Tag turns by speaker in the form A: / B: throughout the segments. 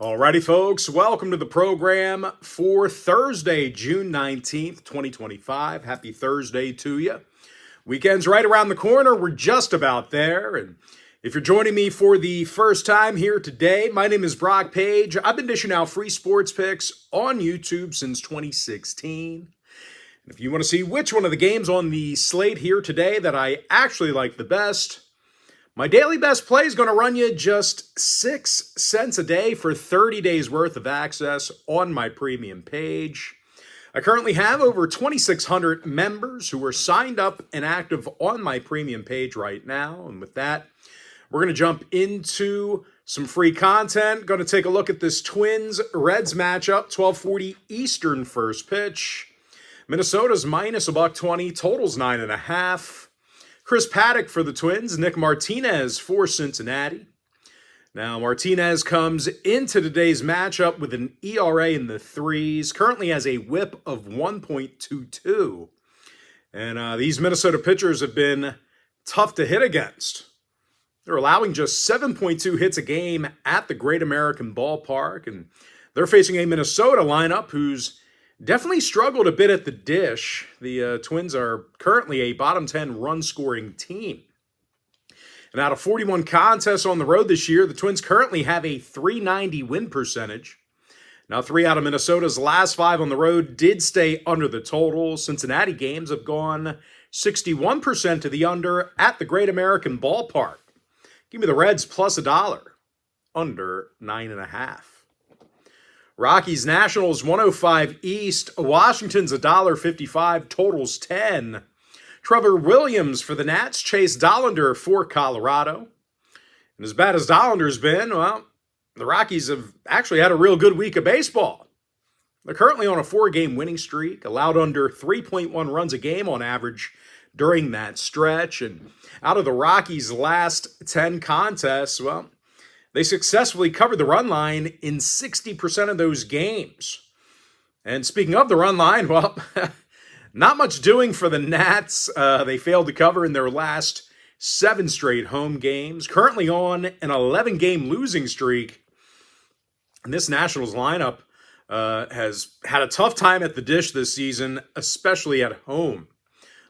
A: Alrighty, folks, welcome to the program for Thursday, June 19th, 2025. Happy Thursday to you. Weekend's right around the corner. We're just about there. And if you're joining me for the first time here today, my name is Brock Page. I've been dishing out free sports picks on YouTube since 2016. And if you want to see which one of the games on the slate here today that I actually like the best, my daily best play is going to run you just 6 cents a day for 30 days worth of access on my premium page. I currently have over 2,600 members who are signed up and active on my premium page right now. And with that, we're going to jump into some free content. Going to take a look at this Twins-Reds matchup, 12:40 Eastern first pitch. Minnesota's minus $1.20, totals 9.5. Chris Paddock for the Twins, Nick Martinez for Cincinnati. Now, Martinez comes into today's matchup with an ERA in the threes, currently has a whip of 1.22. And these Minnesota pitchers have been tough to hit against. They're allowing just 7.2 hits a game at the Great American Ballpark, and they're facing a Minnesota lineup who's definitely struggled a bit at the dish. The Twins are currently a bottom 10 run-scoring team. And out of 41 contests on the road this year, the Twins currently have a .390 win percentage. Now, 3 out of Minnesota's last 5 on the road did stay under the total. Cincinnati games have gone 61% to the under at the Great American Ballpark. Give me the Reds plus $1, under 9.5. Rockies Nationals 105 East. Washington's $1.55, totals 10. Trevor Williams for the Nats. Chase Dollander for Colorado. And as bad as Dollander's been, well, the Rockies have actually had a real good week of baseball. They're currently on a 4-game winning streak, allowed under 3.1 runs a game on average during that stretch. And out of the Rockies' last 10 contests, well, they successfully covered the run line in 60% of those games. And speaking of the run line, well, not much doing for the Nats. They failed to cover in their last 7 straight home games. Currently on an 11-game losing streak. And this Nationals lineup has had a tough time at the dish this season, especially at home.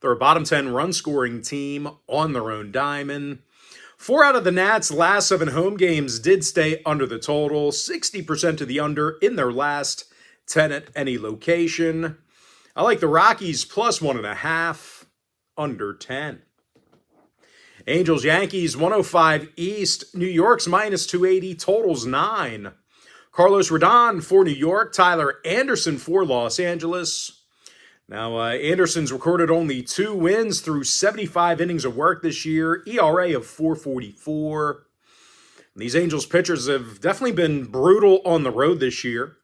A: They're a bottom 10 run-scoring team on their own diamond. 4 out of the Nats' last 7 home games did stay under the total, 60% to the under in their last 10 at any location. I like the Rockies plus 1.5, under 10. Angels Yankees 105 East, New York's minus 280, totals 9. Carlos Rodon for New York, Tyler Anderson for Los Angeles. Now, Anderson's recorded only 2 wins through 75 innings of work this year, ERA of 4.44. These Angels pitchers have definitely been brutal on the road this year.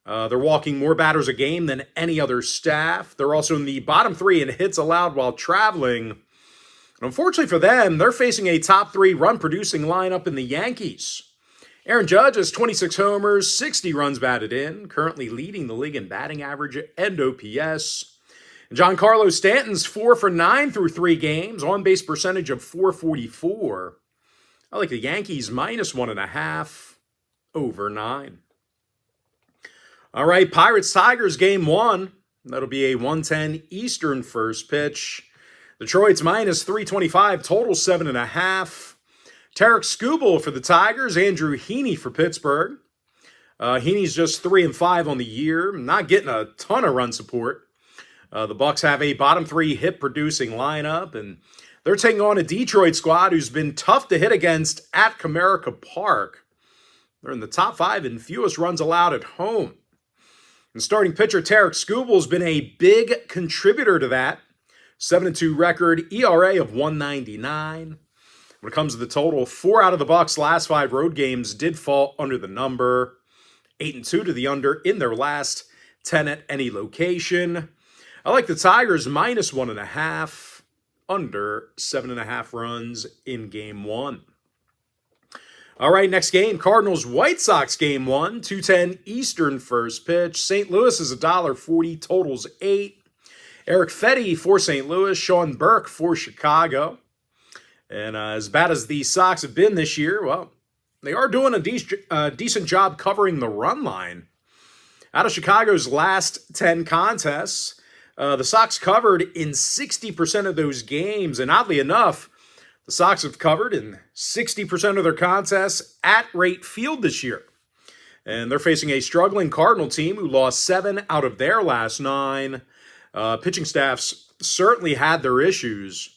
A: They're walking more batters a game than any other staff. They're also in the bottom 3 in hits allowed while traveling. And unfortunately for them, they're facing a top 3 run-producing lineup in the Yankees. Aaron Judge has 26 homers, 60 runs batted in, currently leading the league in batting average and OPS. And Giancarlo Stanton's 4 for 9 through 3 games, on-base percentage of .444. I like the Yankees minus 1.5, over 9. All right, Pirates-Tigers game 1. That'll be a 1:10 Eastern first pitch. Detroit's minus 325, total 7.5. Tarek Skubal for the Tigers, Andrew Heaney for Pittsburgh. Heaney's just 3-5 on the year, not getting a ton of run support. The Bucks have a bottom 3 hit-producing lineup, and they're taking on a Detroit squad who's been tough to hit against at Comerica Park. They're in the top 5 in fewest runs allowed at home. And starting pitcher Tarek Skubal has been a big contributor to that. 7-2 record, ERA of 1.99. When it comes to the total, 4 out of the Bucks' last 5 road games did fall under the number. 8-2 to the under in their last 10 at any location. I like the Tigers minus 1.5, under 7.5 runs in game 1. All right, next game, Cardinals White Sox game 1, 2:10 Eastern first pitch. St. Louis is $1.40, totals 8. Eric Fetty for St. Louis, Sean Burke for Chicago. And as bad as the Sox have been this year, well, they are doing a decent job covering the run line. Out of Chicago's last 10 contests, the Sox covered in 60% of those games, and oddly enough, the Sox have covered in 60% of their contests at Rate Field this year. And they're facing a struggling Cardinal team who lost 7 out of their last 9. Pitching staffs certainly had their issues.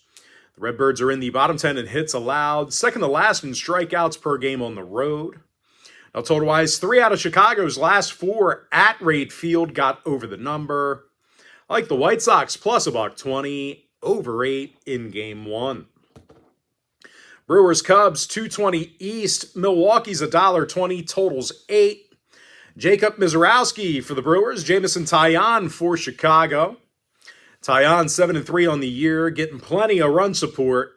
A: The Redbirds are in the bottom 10 in hits allowed, second to last in strikeouts per game on the road. Now, total-wise, 3 out of Chicago's last 4 at Rate Field got over the number. I like the White Sox plus $1.20, over 8 in Game 1. Brewers Cubs, 220 East. Milwaukee's $1.20, totals 8. Jacob Mizorowski for the Brewers. Jamison Taillon for Chicago. Taillon 7-3 on the year, getting plenty of run support.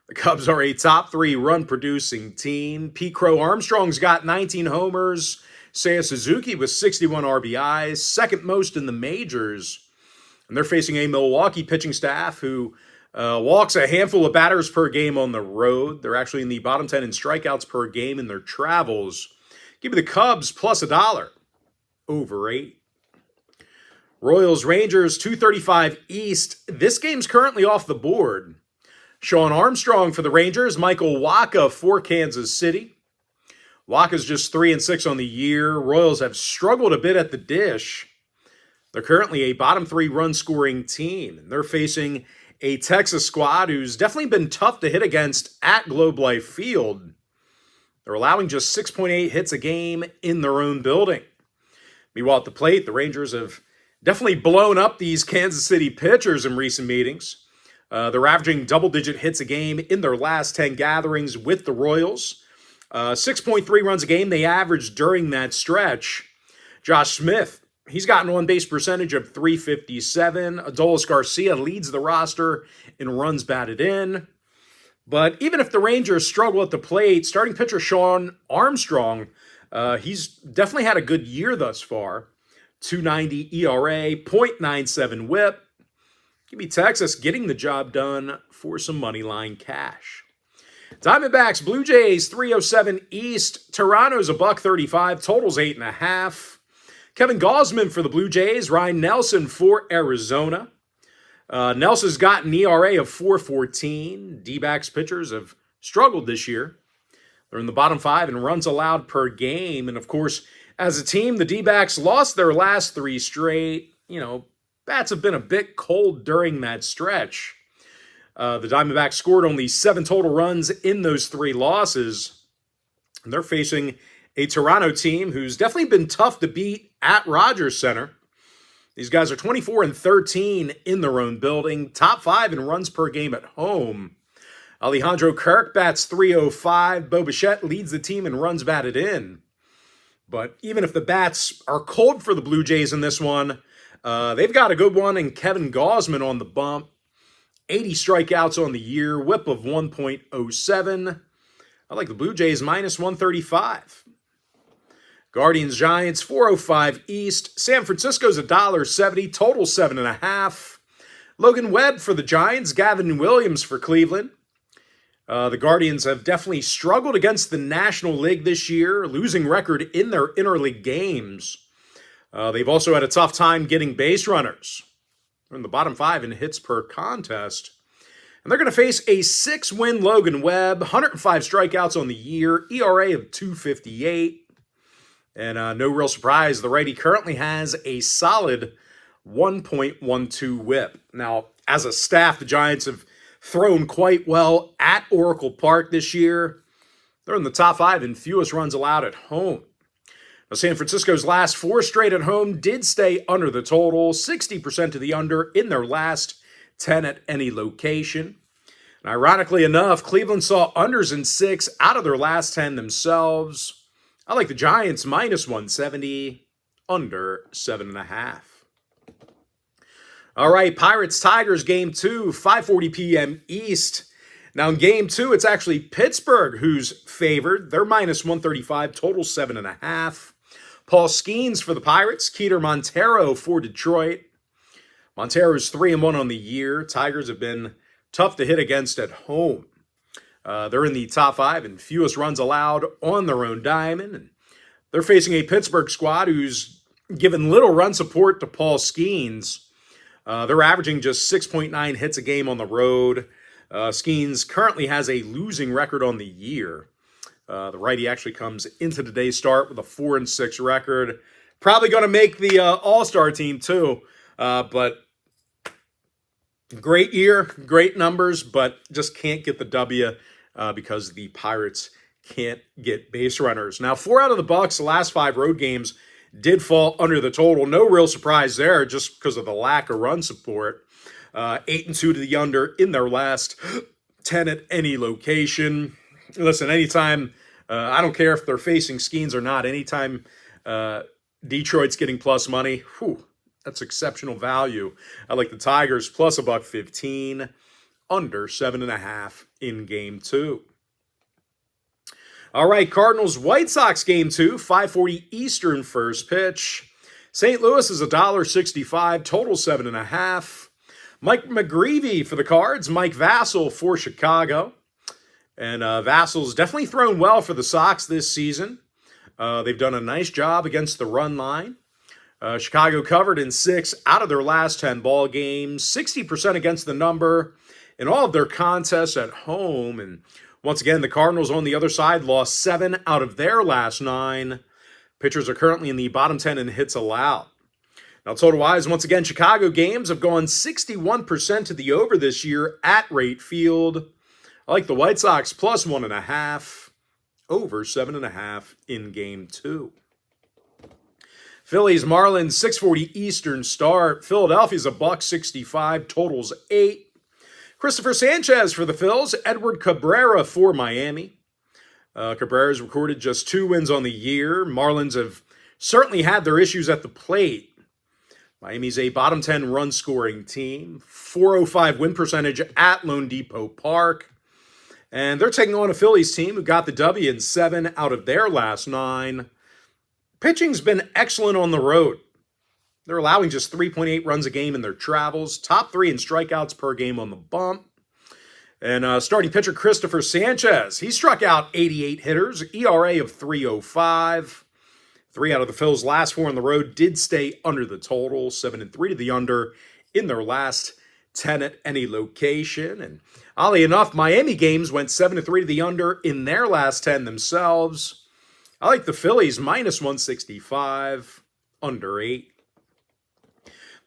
A: The Cubs are a top 3 run-producing team. Pete Crow Armstrong's got 19 homers. Seiya Suzuki with 61 RBIs, second most in the majors. And they're facing a Milwaukee pitching staff who walks a handful of batters per game on the road. They're actually in the bottom 10 in strikeouts per game in their travels. Give me the Cubs plus $1, over 8. Royals Rangers, 235 East. This game's currently off the board. Sean Armstrong for the Rangers, Michael Wacha for Kansas City. Wacha's just 3-6 on the year. Royals have struggled a bit at the dish. They're currently a bottom 3 run-scoring team. And they're facing a Texas squad who's definitely been tough to hit against at Globe Life Field. They're allowing just 6.8 hits a game in their own building. Meanwhile, at the plate, the Rangers have definitely blown up these Kansas City pitchers in recent meetings. They're averaging double-digit hits a game in their last 10 gatherings with the Royals. 6.3 runs a game they averaged during that stretch. Josh Smith, he's got an on-base percentage of .357. Adolis Garcia leads the roster in runs batted in. But even if the Rangers struggle at the plate, starting pitcher Sean Armstrong, he's definitely had a good year thus far. 2.90 ERA, .97 whip. Give me Texas getting the job done for some money line cash. Diamondbacks, Blue Jays, 307 East. Toronto's $1.35, totals 8.5. Kevin Gausman for the Blue Jays. Ryan Nelson for Arizona. Nelson's got an ERA of .414. D-backs pitchers have struggled this year. They're in the bottom 5 in runs allowed per game. And of course, as a team, the D-backs lost their last 3 straight. Bats have been a bit cold during that stretch. The Diamondbacks scored only 7 total runs in those 3 losses. And they're facing a Toronto team who's definitely been tough to beat at Rogers Center. These guys are 24-13 in their own building, top 5 in runs per game at home. Alejandro Kirk bats .305. Bo Bichette leads the team in runs batted in. But even if the bats are cold for the Blue Jays in this one, they've got a good one in Kevin Gausman on the bump. 80 strikeouts on the year, whip of 1.07. I like the Blue Jays minus -135. Guardians Giants, 405 East. San Francisco's $1.70, total 7.5. Logan Webb for the Giants, Gavin Williams for Cleveland. The Guardians have definitely struggled against the National League this year, losing record in their interleague games. They've also had a tough time getting base runners. They're in the bottom 5 in hits per contest. And they're going to face a 6-win Logan Webb, 105 strikeouts on the year, ERA of .258. And no real surprise, the righty currently has a solid 1.12 whip. Now, as a staff, the Giants have thrown quite well at Oracle Park this year. They're in the top 5 in fewest runs allowed at home. Now, San Francisco's last 4 straight at home did stay under the total, 60% to the under in their last 10 at any location. And ironically enough, Cleveland saw unders in 6 out of their last 10 themselves. I like the Giants minus -170, under 7.5. All right, Pirates-Tigers Game 2, 5:40 p.m. East. Now in Game 2, it's actually Pittsburgh who's favored. They're minus -135, total 7.5. Paul Skeens for the Pirates, Keter Montero for Detroit. Montero's 3-1 on the year. Tigers have been tough to hit against at home. They're in the top 5 and fewest runs allowed on their own diamond. And they're facing a Pittsburgh squad who's given little run support to Paul Skeens. They're averaging just 6.9 hits a game on the road. Skeens currently has a losing record on the year. The righty actually comes into today's start with a 4-6 record. Probably going to make the All-Star team too. But great year, great numbers, but just can't get the W because the Pirates can't get base runners. Now, 4 out of the Bucks, the last 5 road games did fall under the total. No real surprise there just because of the lack of run support. 8-2 to the under in their last 10 at any location. Listen, anytime, I don't care if they're facing Skeens or not, anytime Detroit's getting plus money, that's exceptional value. I like the Tigers plus $1.15, under 7.5 in game 2. All right, Cardinals, White Sox game 2, 5:40 Eastern first pitch. St. Louis is $1.65, total 7.5. Mike McGreevy for the Cards, Mike Vassell for Chicago. And Vassell's definitely thrown well for the Sox this season. They've done a nice job against the run line. Chicago covered in 6 out of their last 10 ball games, 60% against the number in all of their contests at home. And once again, the Cardinals on the other side lost 7 out of their last 9. Pitchers are currently in the bottom 10 in hits allowed. Now, total-wise, once again, Chicago games have gone 61% to the over this year at Rate Field. I like the White Sox plus 1.5, over 7.5 in game 2. Phillies, Marlins, 6:40 Eastern start. Philadelphia's $1.65, totals 8. Christopher Sanchez for the Phils, Edward Cabrera for Miami. Cabrera's recorded just 2 wins on the year. Marlins have certainly had their issues at the plate. Miami's a bottom 10 run scoring team, 405 win percentage at Lone Depot Park. And they're taking on a Phillies team who got the W in 7 out of their last 9. Pitching's been excellent on the road. They're allowing just 3.8 runs a game in their travels, top 3 in strikeouts per game on the bump. And starting pitcher Christopher Sanchez, he struck out 88 hitters, ERA of 3.05. 3 out of the Phils' last 4 on the road did stay under the total, 7-3 to the under in their last 10 at any location. And oddly enough, Miami games went 7-3 to the under in their last 10 themselves. I like the Phillies minus 165, under 8.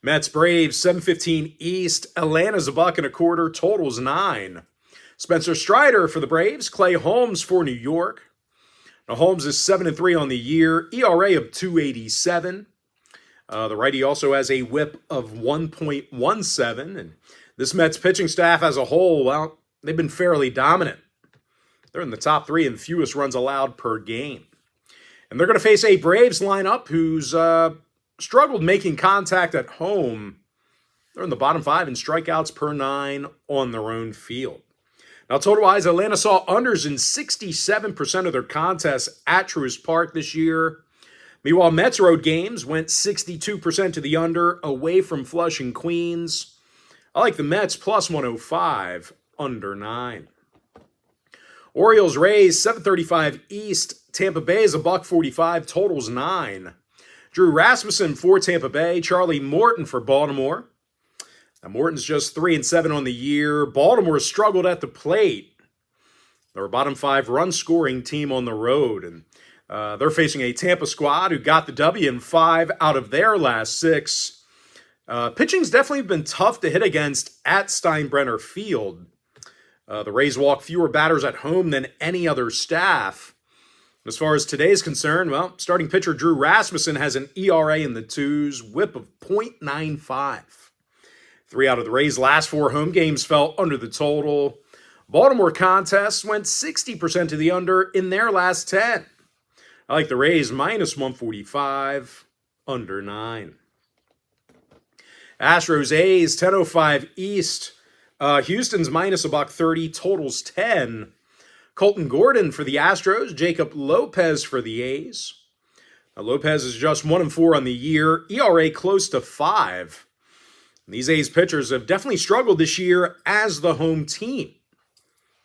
A: Mets, Braves, 7:15 East. Atlanta's $1.25, totals 9. Spencer Strider for the Braves. Clay Holmes for New York. Now, Holmes is 7-3 on the year, ERA of 2.87. The righty also has a whip of 1.17. And this Mets pitching staff as a whole, well, they've been fairly dominant. They're in the top 3 in fewest runs allowed per game. And they're going to face a Braves lineup who's struggled making contact at home. They're in the bottom 5 in strikeouts per 9 on their own field. Now, total-wise, Atlanta saw unders in 67% of their contests at Truist Park this year. Meanwhile, Mets road games went 62% to the under away from Flushing, Queens. I like the Mets plus 105, under 9. Orioles, Rays, 7:35 East. Tampa Bay is $1.45, totals 9. Drew Rasmussen for Tampa Bay. Charlie Morton for Baltimore. Now, Morton's just 3-7 on the year. Baltimore struggled at the plate. They're a bottom 5 run scoring team on the road. And they're facing a Tampa squad who got the W in 5 out of their last 6. Pitching's definitely been tough to hit against at Steinbrenner Field. The Rays walk fewer batters at home than any other staff. As far as today's concerned, well, starting pitcher Drew Rasmussen has an ERA in the 2s, whip of .95. 3 out of the Rays' last 4 home games fell under the total. Baltimore contests went 60% to the under in their last 10. I like the Rays minus 145, under 9. Astros, A's, 10:05 East. Houston's minus $1.30, totals 10. Colton Gordon for the Astros, Jacob Lopez for the A's. Now, Lopez is just 1-4 on the year, ERA close to 5. And these A's pitchers have definitely struggled this year as the home team.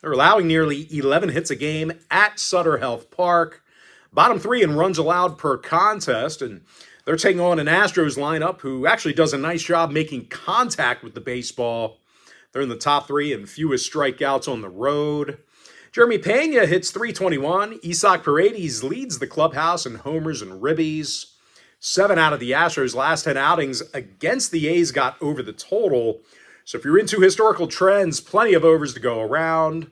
A: They're allowing nearly 11 hits a game at Sutter Health Park. Bottom 3 in runs allowed per contest, and they're taking on an Astros lineup who actually does a nice job making contact with the baseball. They're in the top 3 in fewest strikeouts on the road. Jeremy Pena hits .321. Isaac Paredes leads the clubhouse in homers and ribbies. 7 out of the Astros' last 10 outings against the A's got over the total. So if you're into historical trends, plenty of overs to go around.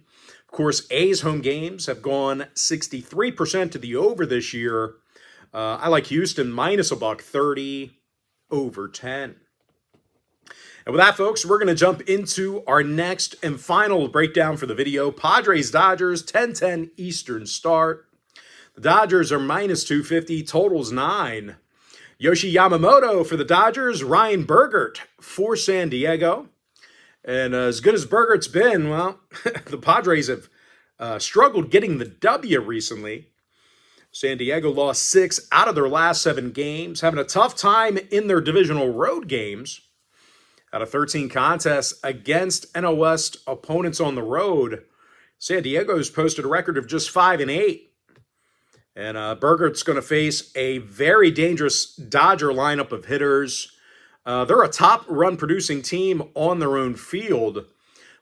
A: Of course, A's home games have gone 63% to the over this year. I like Houston minus $1.30, over 10. And with that, folks, we're going to jump into our next and final breakdown for the video. Padres-Dodgers, 10:10 Eastern start. The Dodgers are minus 250, totals 9. Yoshi Yamamoto for the Dodgers, Ryan Bergert for San Diego. And as good as Bergert's been, well, the Padres have struggled getting the W recently. San Diego lost 6 out of their last 7 games, having a tough time in their divisional road games. Out of 13 contests against NL West opponents on the road, San Diego's posted a record of just 5-8. And Bergert's going to face a very dangerous Dodger lineup of hitters. They're a top run-producing team on their own field.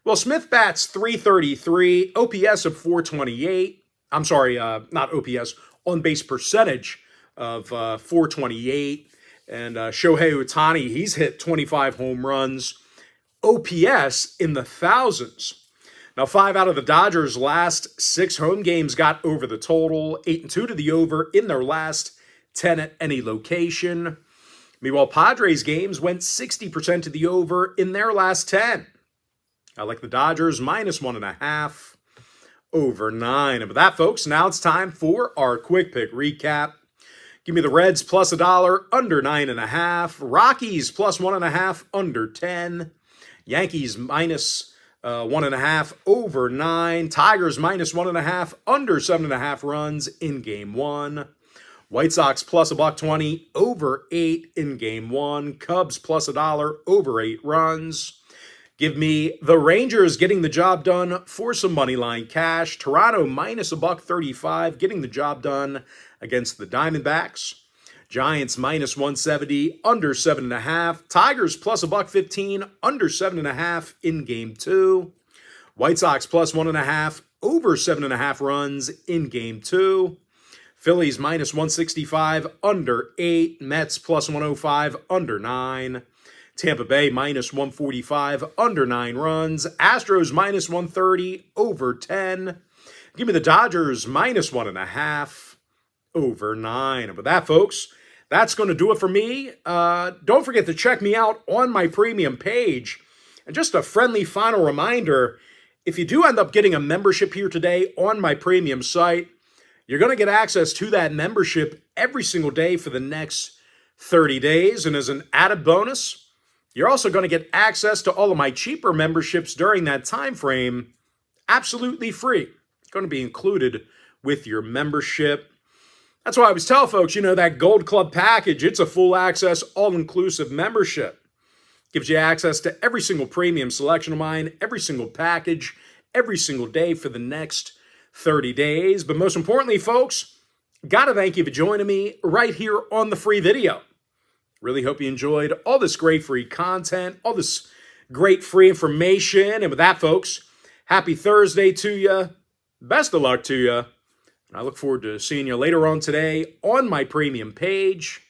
A: Well, Smith bats .333, OPS of .428. I'm sorry, not OPS, on-base percentage of .428. And Shohei Ohtani, he's hit 25 home runs. OPS in the thousands. Now, 5 out of the Dodgers' last 6 home games got over the total, 8-2 to the over in their last 10 at any location. Meanwhile, Padres games went 60% to the over in their last 10. I like the Dodgers minus 1.5, over 9. And with that, folks, now it's time for our quick pick recap. Give me the Reds plus $1, under 9.5. Rockies plus 1.5, under 10. Yankees minus 1.5, over 9. Tigers minus 1.5, under 7.5 runs in Game 1. White Sox plus $1.20, over 8 in Game 1. Cubs plus $1, over 8 runs. Give me the Rangers getting the job done for some money line cash. Toronto minus $1.35, getting the job done against the Diamondbacks. Giants minus 170, under 7.5. Tigers plus $1.15, under 7.5 in Game 2. White Sox plus 1.5, over 7.5 runs in Game 2. Phillies minus 165, under 8. Mets plus 105, under 9. Tampa Bay minus 145, under 9 runs. Astros minus 130, over 10. Give me the Dodgers minus 1.5, over 9. And with that, folks, that's going to do it for me. Don't forget to check me out on my premium page. And just a friendly final reminder, if you do end up getting a membership here today on my premium site, you're going to get access to that membership every single day for the next 30 days. And as an added bonus, you're also going to get access to all of my cheaper memberships during that time frame, absolutely free. It's going to be included with your membership. That's why I always tell folks, that Gold Club package, it's a full access, all-inclusive membership. Gives you access to every single premium selection of mine, every single package, every single day for the next 30 days. But most importantly, folks, got to thank you for joining me right here on the free video. Really hope you enjoyed all this great free content, all this great free information. And with that, folks, happy Thursday to you. Best of luck to you. I look forward to seeing you later on today on my premium page.